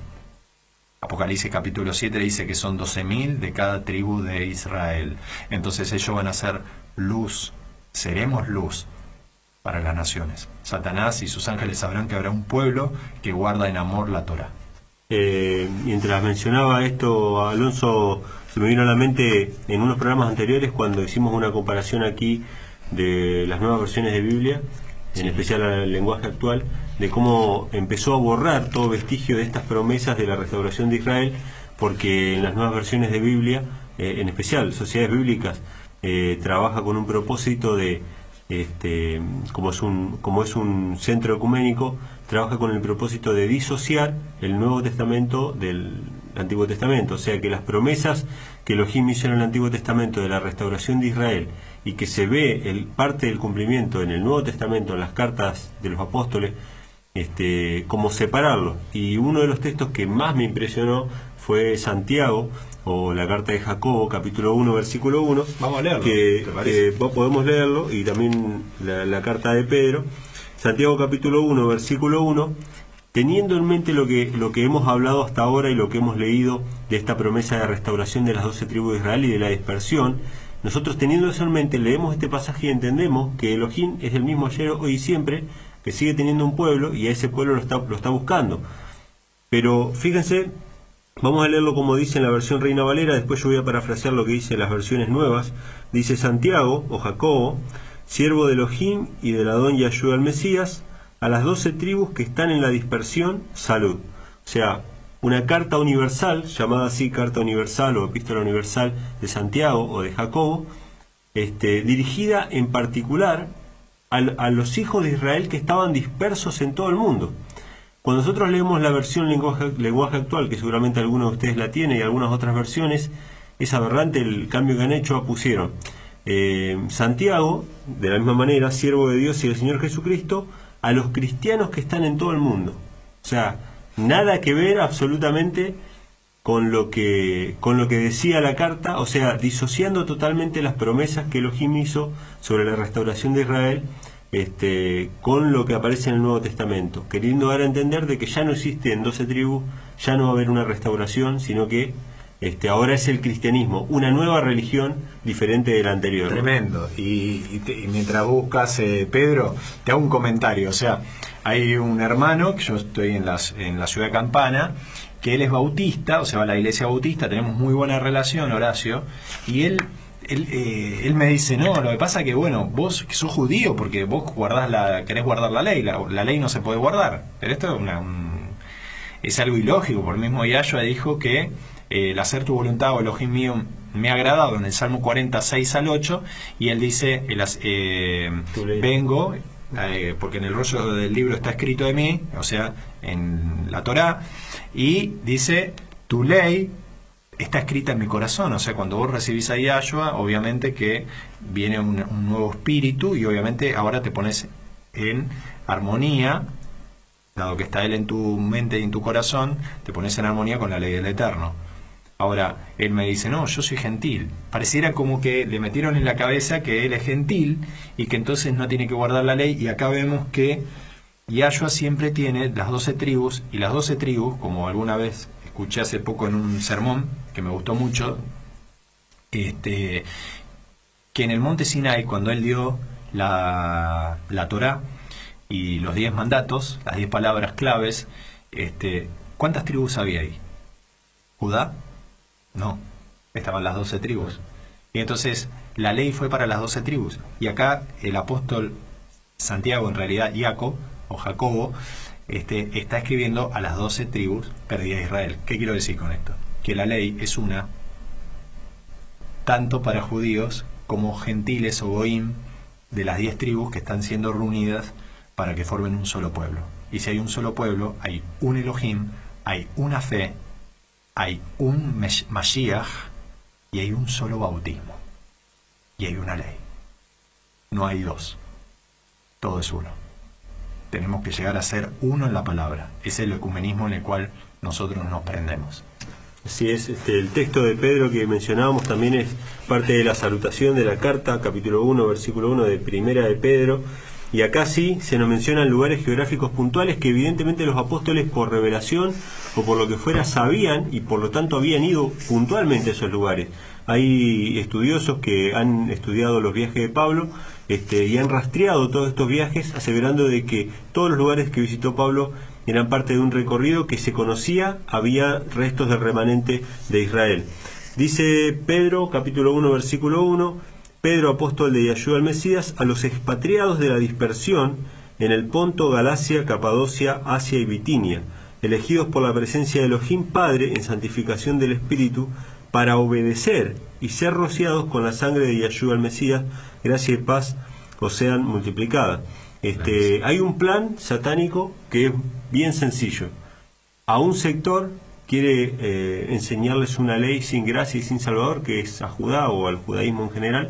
Apocalipsis capítulo 7 dice que son 12.000 de cada tribu de Israel. Entonces ellos van a ser luz. Seremos luz para las naciones. Satanás y sus ángeles sabrán que habrá un pueblo que guarda en amor la Torah. Mientras mencionaba esto, Alonso, se me vino a la mente en unos programas anteriores cuando hicimos una comparación aquí de las nuevas versiones de Biblia, en especial al lenguaje actual, de cómo empezó a borrar todo vestigio de estas promesas de la restauración de Israel, porque en las nuevas versiones de Biblia, en especial Sociedades Bíblicas, trabaja con un propósito de, como es un centro ecuménico, trabaja con el propósito de disociar el Nuevo Testamento del Antiguo Testamento. O sea que las promesas que Elohim hizo en el Antiguo Testamento de la restauración de Israel y que se ve parte del cumplimiento en el Nuevo Testamento, en las cartas de los apóstoles, cómo separarlo. Y uno de los textos que más me impresionó fue Santiago, o la carta de Jacobo, capítulo 1, versículo 1. Vamos a leerlo, que podemos leerlo, y también la carta de Pedro. Santiago capítulo 1, versículo 1, teniendo en mente lo que hemos hablado hasta ahora y lo que hemos leído de esta promesa de restauración de las 12 tribus de Israel y de la dispersión, nosotros teniendo eso en mente leemos este pasaje y entendemos que Elohim es el mismo ayer, hoy y siempre, que sigue teniendo un pueblo y a ese pueblo lo está buscando. Pero fíjense, vamos a leerlo como dice en la versión Reina Valera, después yo voy a parafrasear lo que dice en las versiones nuevas. Dice: Santiago, o Jacobo, siervo de Elohim y del Adón Yahshua el Mesías, a las 12 tribus que están en la dispersión, salud. O sea, una carta universal, llamada así carta universal o epístola universal de Santiago o de Jacobo, dirigida en particular a los hijos de Israel que estaban dispersos en todo el mundo. Cuando nosotros leemos la versión lenguaje actual, que seguramente algunos de ustedes la tienen y algunas otras versiones, es aberrante el cambio que han hecho. Pusieron Santiago, de la misma manera, siervo de Dios y del Señor Jesucristo, a los cristianos que están en todo el mundo. O sea, nada que ver absolutamente con lo que decía la carta, o sea, disociando totalmente las promesas que Elohim hizo sobre la restauración de Israel con lo que aparece en el Nuevo Testamento, queriendo dar a entender de que ya no existen 12 tribus, ya no va a haber una restauración, sino que ahora es el cristianismo, una nueva religión diferente de la anterior. Tremendo. Y mientras buscas, Pedro, te hago un comentario. O sea, hay un hermano, que yo estoy en la ciudad de Campana, que él es bautista, o sea, va a la iglesia bautista, tenemos muy buena relación, Horacio, y él me dice: no, lo que pasa es que, bueno, vos que sos judío, porque vos querés guardar la ley no se puede guardar. Pero esto es algo ilógico, por el mismo Yahshua dijo que el hacer tu voluntad, o Elohim mío, me ha agradado, en el Salmo 46 al 8, y él dice, vengo, porque en el rollo del libro está escrito de mí, o sea, en la Torá, y dice, tu ley está escrita en mi corazón. O sea, cuando vos recibís a Yahshua, obviamente que viene un nuevo espíritu, y obviamente ahora te pones en armonía, dado que está Él en tu mente y en tu corazón, te pones en armonía con la ley del Eterno. Ahora, él me dice: no, yo soy gentil. Pareciera como que le metieron en la cabeza que él es gentil y que entonces no tiene que guardar la ley, y acá vemos que Yahshua siempre tiene las 12 tribus, y las 12 tribus, como alguna vez escuché hace poco en un sermón que me gustó mucho, que en el monte Sinai, cuando él dio la Torá y los 10 mandatos, las 10 palabras claves, ¿cuántas tribus había ahí? ¿Judá? No, estaban las 12 tribus. Y entonces la ley fue para las 12 tribus. Y acá el apóstol Santiago, en realidad Jacobo, está escribiendo a las 12 tribus perdidas de Israel. ¿Qué quiero decir con esto? Que la ley es una, tanto para judíos como gentiles o goim, de las 10 tribus que están siendo reunidas para que formen un solo pueblo. Y si hay un solo pueblo, hay un Elohim, hay una fe, hay un Mashiach, y hay un solo bautismo, y hay una ley. No hay dos, todo es uno. Tenemos que llegar a ser uno en la palabra. Es el ecumenismo en el cual nosotros nos prendemos. Así es, el texto de Pedro que mencionábamos también es parte de la salutación de la carta, capítulo 1, versículo 1 de Primera de Pedro. Y acá sí se nos mencionan lugares geográficos puntuales que evidentemente los apóstoles, por revelación o por lo que fuera, sabían, y por lo tanto habían ido puntualmente a esos lugares. Hay estudiosos que han estudiado los viajes de Pablo y han rastreado todos estos viajes, aseverando de que todos los lugares que visitó Pablo eran parte de un recorrido que se conocía, había restos del remanente de Israel. Dice Pedro, capítulo 1, versículo 1, Pedro, apóstol de Yahshua el Mesías, a los expatriados de la dispersión en el Ponto, Galacia, Capadocia, Asia y Bitinia, elegidos por la presencia de Elohim Padre en santificación del Espíritu, para obedecer y ser rociados con la sangre de Yahshua el Mesías, gracia y paz os sean multiplicadas. Hay un plan satánico que es bien sencillo. A un sector quiere enseñarles una ley sin gracia y sin salvador, que es a Judá o al judaísmo en general,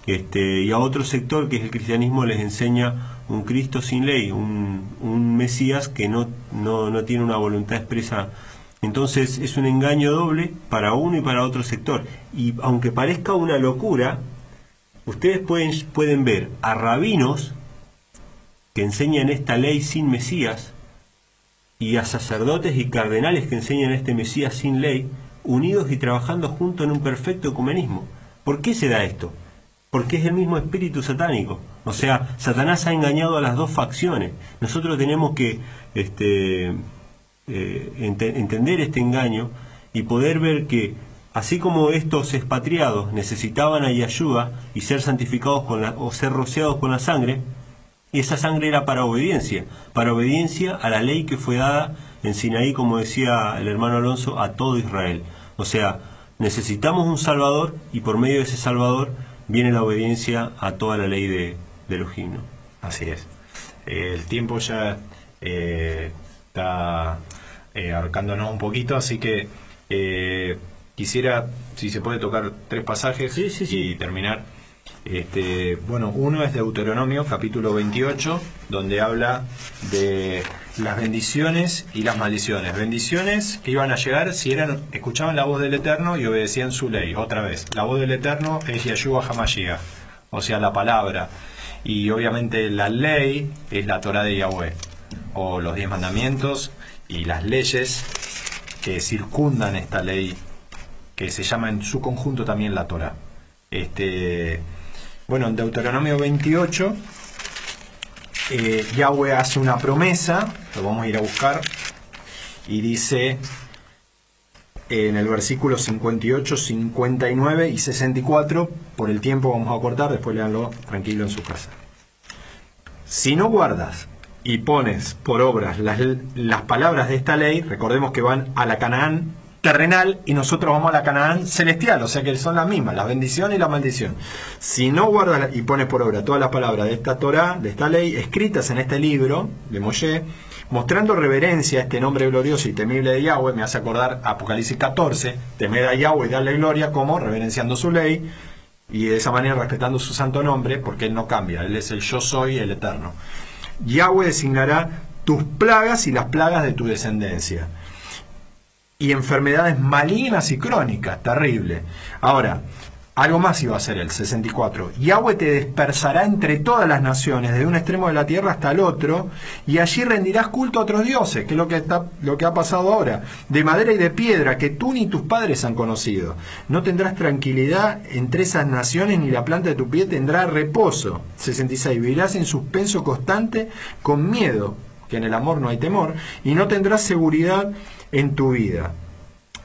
y a otro sector, que es el cristianismo, les enseña un Cristo sin ley, un Mesías que no tiene una voluntad expresa. Entonces es un engaño doble para uno y para otro sector. Y aunque parezca una locura, ustedes pueden ver a rabinos que enseñan esta ley sin Mesías y a sacerdotes y cardenales que enseñan este Mesías sin ley, unidos y trabajando juntos en un perfecto ecumenismo. ¿Por qué se da esto? Porque es el mismo espíritu satánico. O sea, Satanás ha engañado a las dos facciones. Nosotros tenemos que entender este engaño y poder ver que así como estos expatriados necesitaban a Yahshua y ser santificados o ser rociados con la sangre, y esa sangre era para obediencia a la ley que fue dada en Sinaí, como decía el hermano Alonso, a todo Israel. O sea, necesitamos un Salvador, y por medio de ese Salvador viene la obediencia a toda la ley de Elohim, ¿no? Así es. El tiempo ya está ahorcándonos un poquito, así que quisiera, si se puede, tocar 3 pasajes y terminar. Bueno, uno es Deuteronomio, capítulo 28, donde habla de las bendiciones y las maldiciones. Bendiciones que iban a llegar si escuchaban la voz del Eterno y obedecían su ley. Otra vez, la voz del Eterno es Yahshua HaMashiach, o sea, la palabra. Y obviamente la ley es la Torah de Yahweh, o los 10 mandamientos y las leyes que circundan esta ley, que se llama en su conjunto también la Torah. Bueno, en Deuteronomio 28, Yahweh hace una promesa, lo vamos a ir a buscar, y dice en el versículo 58, 59 y 64, por el tiempo vamos a cortar, después léanlo tranquilo en su casa. Si no guardas y pones por obras las palabras de esta ley, recordemos que van a la Canaán terrenal y nosotros vamos a la Canaán celestial, o sea que son las mismas, la bendición y la maldición. Si no guardas y pones por obra todas las palabras de esta Torah, de esta ley, escritas en este libro de Moshe, mostrando reverencia a este nombre glorioso y temible de Yahweh, me hace acordar Apocalipsis 14, temer a Yahweh y darle gloria, como reverenciando su ley, y de esa manera respetando su santo nombre, porque Él no cambia, Él es el yo soy, el eterno. Yahweh designará tus plagas y las plagas de tu descendencia, y enfermedades malignas y crónicas, terrible. Ahora, algo más iba a hacer el 64. Yahweh te dispersará entre todas las naciones, desde un extremo de la tierra hasta el otro, y allí rendirás culto a otros dioses, que es lo que ha pasado ahora, de madera y de piedra, que tú ni tus padres han conocido. No tendrás tranquilidad entre esas naciones, ni la planta de tu pie tendrá reposo. 66. Vivirás en suspenso constante, con miedo, que en el amor no hay temor, y no tendrás seguridad en tu vida.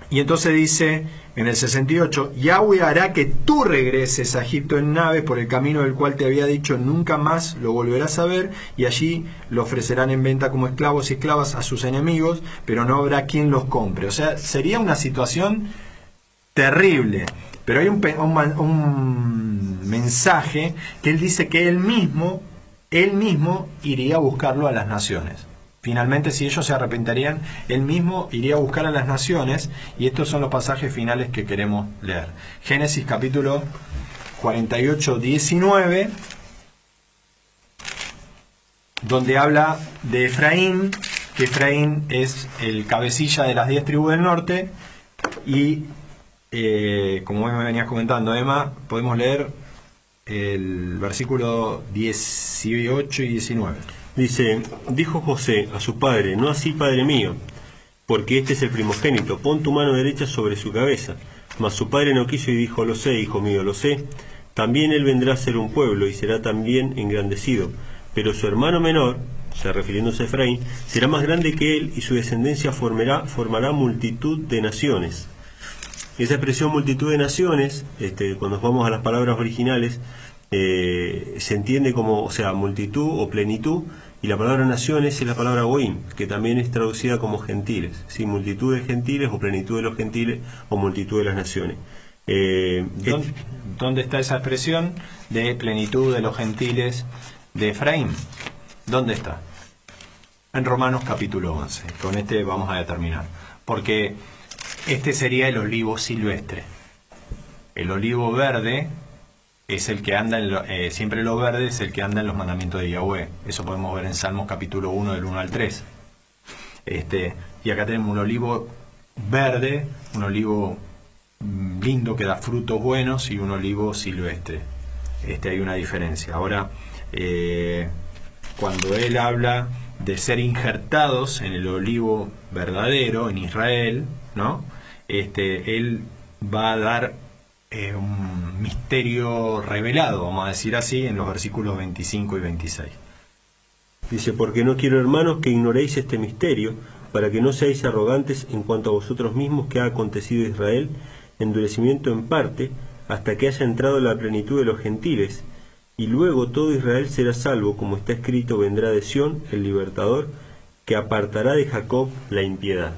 Y entonces dice en el 68, Yahweh hará que tú regreses a Egipto en naves por el camino del cual te había dicho, nunca más lo volverás a ver, y allí lo ofrecerán en venta como esclavos y esclavas a sus enemigos, pero no habrá quien los compre. O sea, sería una situación terrible. Pero hay un mensaje que él dice que él mismo iría a buscarlo a las naciones. Finalmente, si ellos se arrepentirían, él mismo iría a buscar a las naciones, y estos son los pasajes finales que queremos leer. Génesis capítulo 48, 19, donde habla de Efraín, que Efraín es el cabecilla de las 10 tribus del norte, y como me venías comentando, Emma, podemos leer el versículo 18 y 19. Dice, dijo José a su padre, no así, padre mío, porque este es el primogénito, pon tu mano derecha sobre su cabeza. Mas su padre no quiso y dijo, lo sé, hijo mío, lo sé. También él vendrá a ser un pueblo y será también engrandecido. Pero su hermano menor, o sea, refiriéndose a Efraín, será más grande que él y su descendencia formará multitud de naciones. Esa expresión multitud de naciones, cuando vamos a las palabras originales, se entiende como, o sea, multitud o plenitud, y la palabra naciones es la palabra goim, que también es traducida como gentiles, ¿sí? Multitud de gentiles o plenitud de los gentiles o multitud de las naciones. ¿Dónde está esa expresión de plenitud de los gentiles de Efraín? ¿Dónde está? En Romanos capítulo 11. Con este vamos a determinar, porque este sería el olivo silvestre. El olivo verde es el que anda, siempre lo verde es el que anda en los mandamientos de Yahweh. Eso podemos ver en Salmos capítulo 1 del 1 al 3. Y acá tenemos un olivo verde, un olivo lindo que da frutos buenos y un olivo silvestre. Hay una diferencia. Ahora, cuando él habla de ser injertados en el olivo verdadero, en Israel, ¿no? Él va a dar un misterio revelado, vamos a decir así, en los versículos 25 y 26. Dice, porque no quiero, hermanos, que ignoréis este misterio, para que no seáis arrogantes en cuanto a vosotros mismos, que ha acontecido a Israel, endurecimiento en parte, hasta que haya entrado la plenitud de los gentiles, y luego todo Israel será salvo, como está escrito, vendrá de Sión el libertador, que apartará de Jacob la impiedad.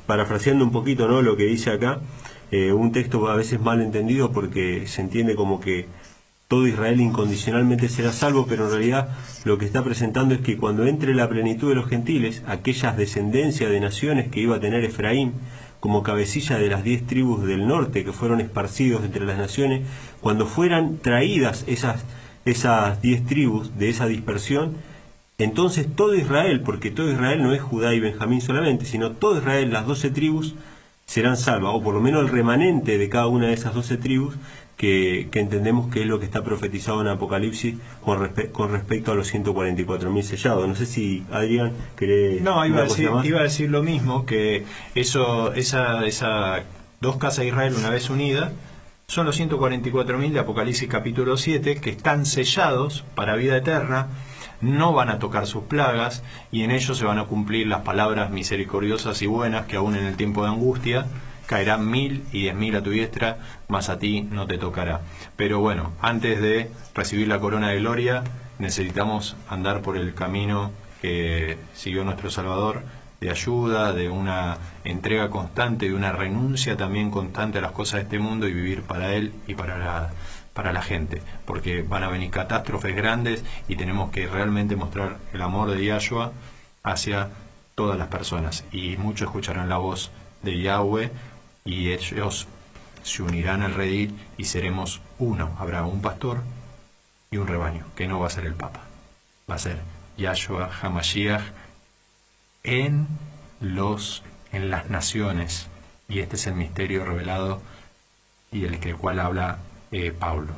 Parafraseando un poquito, ¿no?, lo que dice acá, un texto a veces mal entendido porque se entiende como que todo Israel incondicionalmente será salvo, pero en realidad lo que está presentando es que cuando entre la plenitud de los gentiles, aquellas descendencias de naciones que iba a tener Efraín como cabecilla de las 10 tribus del norte que fueron esparcidos entre las naciones, cuando fueran traídas esas 10 tribus de esa dispersión, entonces todo Israel, porque todo Israel no es Judá y Benjamín solamente, sino todo Israel, las 12 tribus, serán salvas, o por lo menos el remanente de cada una de esas 12 tribus, que entendemos que es lo que está profetizado en Apocalipsis con respecto a los 144.000 sellados. No sé si Adrián quiere... No, iba a decir lo mismo, que esa dos casas de Israel una vez unidas son los 144.000 de Apocalipsis capítulo 7, que están sellados para vida eterna, no van a tocar sus plagas, y en ellos se van a cumplir las palabras misericordiosas y buenas, que aún en el tiempo de angustia caerán 1000 y 10.000 a tu diestra, mas a ti no te tocará. Pero bueno, antes de recibir la corona de gloria, necesitamos andar por el camino que siguió nuestro Salvador, de ayuda, de una entrega constante, de una renuncia también constante a las cosas de este mundo, y vivir para Él y para la gente, porque van a venir catástrofes grandes y tenemos que realmente mostrar el amor de Yahshua hacia todas las personas, y muchos escucharán la voz de Yahweh y ellos se unirán al redil y seremos uno. Habrá un pastor y un rebaño, que no va a ser el Papa, va a ser Yahshua HaMashiach en las naciones, y este es el misterio revelado y el cual habla Pablo.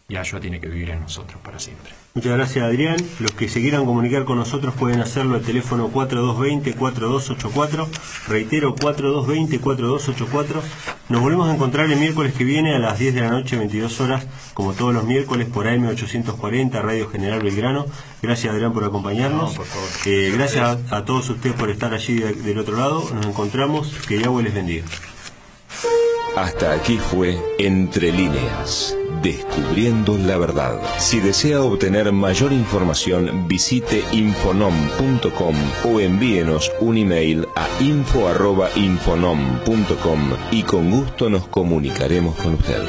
Yahshua tiene que vivir en nosotros para siempre. Muchas gracias, Adrián. Los que se quieran comunicar con nosotros pueden hacerlo al teléfono 4220-4284. Reitero, 4220-4284. Nos volvemos a encontrar el miércoles que viene a las 10 de la noche, 22 horas, como todos los miércoles, por AM840, Radio General Belgrano. Gracias, Adrián, por acompañarnos. No, por favor. Gracias a todos ustedes por estar allí del otro lado. Nos encontramos. Que Yahweh les bendiga. Hasta aquí fue Entre Líneas, descubriendo la verdad. Si desea obtener mayor información, visite infonom.com o envíenos un email a info@infonom.com y con gusto nos comunicaremos con usted.